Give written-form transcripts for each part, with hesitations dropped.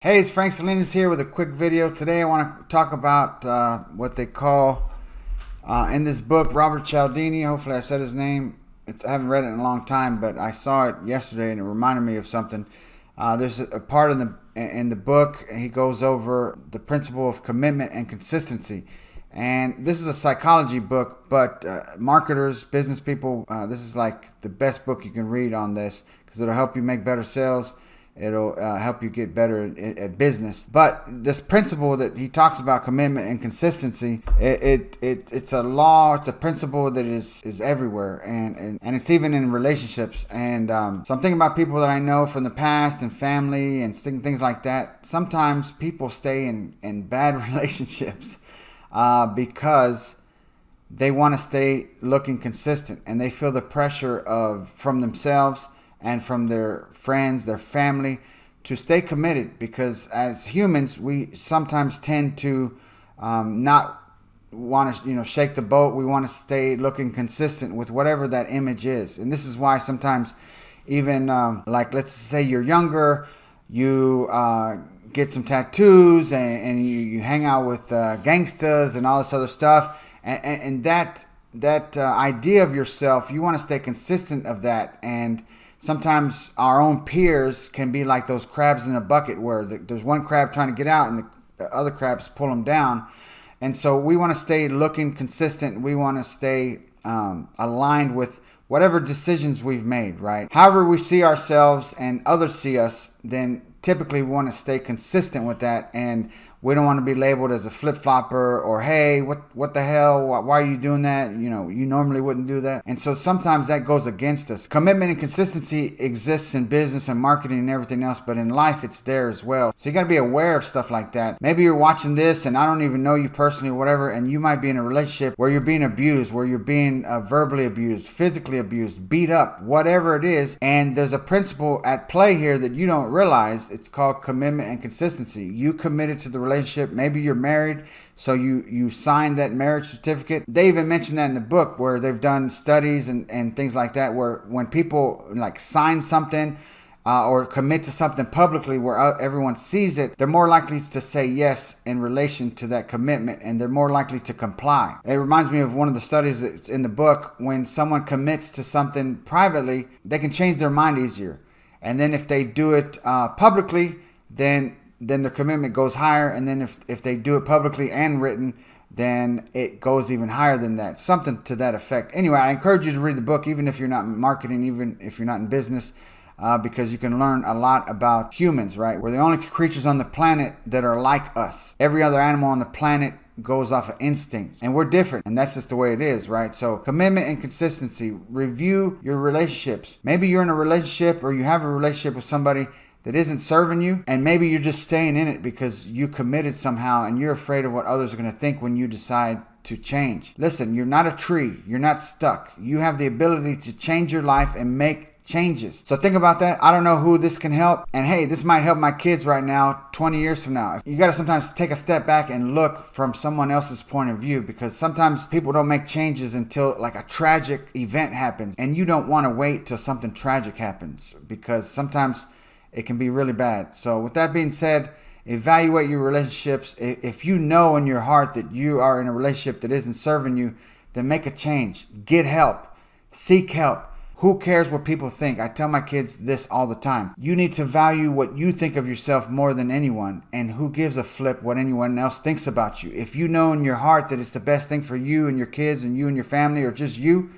Hey, it's Frank Salinas here with a quick video. Today I want to talk about what they call in this book, Robert Cialdini. Hopefully I said his name. I haven't read it in a long time, but I saw it yesterday and it reminded me of something. There's a part in the book, he goes over the principle of commitment and consistency. And this is a psychology book, but marketers, business people, this is like the best book you can read on this because it'll help you make better sales. It'll help you get better at business. But this principle that he talks about, commitment and consistency, it's a law, it's a principle that is everywhere, and it's even in relationships. And so I'm thinking about people that I know from the past and family and things like that. Sometimes people stay in bad relationships because they want to stay looking consistent, and they feel the pressure from themselves and from their friends, their family, to stay committed, because as humans, we sometimes tend to not want to, shake the boat. We want to stay looking consistent with whatever that image is. And this is why sometimes even like, let's say you're younger, you get some tattoos and you hang out with gangsters and all this other stuff. And that idea of yourself, you want to stay consistent of that. And sometimes our own peers can be like those crabs in a bucket, where there's one crab trying to get out and the other crabs pull them down. And so we want to stay looking consistent. We want to stay aligned with whatever decisions we've made, right? However we see ourselves and others see us, then typically we want to stay consistent with that, and we don't want to be labeled as a flip-flopper or, hey, what the hell, why are you doing that? You normally wouldn't do that. And so sometimes that goes against us. Commitment and consistency exists in business and marketing and everything else, but in life it's there as well. So you got to be aware of stuff like that. Maybe you're watching this and I don't even know you personally or whatever, and you might be in a relationship where you're being abused, where you're being verbally abused, physically abused, beat up, whatever it is. And there's a principle at play here that you don't realize. It's called commitment and consistency. You committed to the relationship. Maybe you're married, so you signed that marriage certificate. They even mention that in the book, where they've done studies and things like that, where when people like sign something or commit to something publicly where everyone sees it, they're more likely to say yes in relation to that commitment, and they're more likely to comply. It reminds me of one of the studies that's in the book. When someone commits to something privately, they can change their mind easier. And then if they do it publicly, then the commitment goes higher. And then if they do it publicly and written, then it goes even higher than that. Something to that effect. Anyway, I encourage you to read the book, even if you're not in marketing, even if you're not in business, because you can learn a lot about humans, right? We're the only creatures on the planet that are like us. Every other animal on the planet goes off of instinct, and we're different, and that's just the way it is, right? So commitment and consistency. Review your relationships. Maybe you're in a relationship, or you have a relationship with somebody that isn't serving you, and maybe you're just staying in it because you committed somehow and you're afraid of what others are going to think when you decide to change. Listen, you're not a tree. You're not stuck. You have the ability to change your life and make changes. So think about that. I don't know who this can help. And hey, this might help my kids right now, 20 years from now. You got to sometimes take a step back and look from someone else's point of view, because sometimes people don't make changes until like a tragic event happens. And you don't want to wait till something tragic happens, because sometimes it can be really bad. So with that being said, evaluate your relationships. If you know in your heart that you are in a relationship that isn't serving you, then make a change. Get help. Seek help. Who cares what people think? I tell my kids this all the time. You need to value what you think of yourself more than anyone, and who gives a flip what anyone else thinks about you. If you know in your heart that it's the best thing for you and your kids and you and your family, or just you,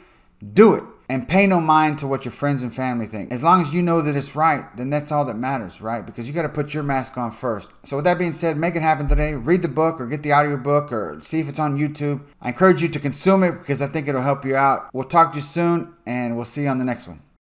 do it. And pay no mind to what your friends and family think. As long as you know that it's right, then that's all that matters, right? Because you got to put your mask on first. So with that being said, make it happen today. Read the book, or get the audiobook, or see if it's on YouTube. I encourage you to consume it because I think it'll help you out. We'll talk to you soon, and we'll see you on the next one.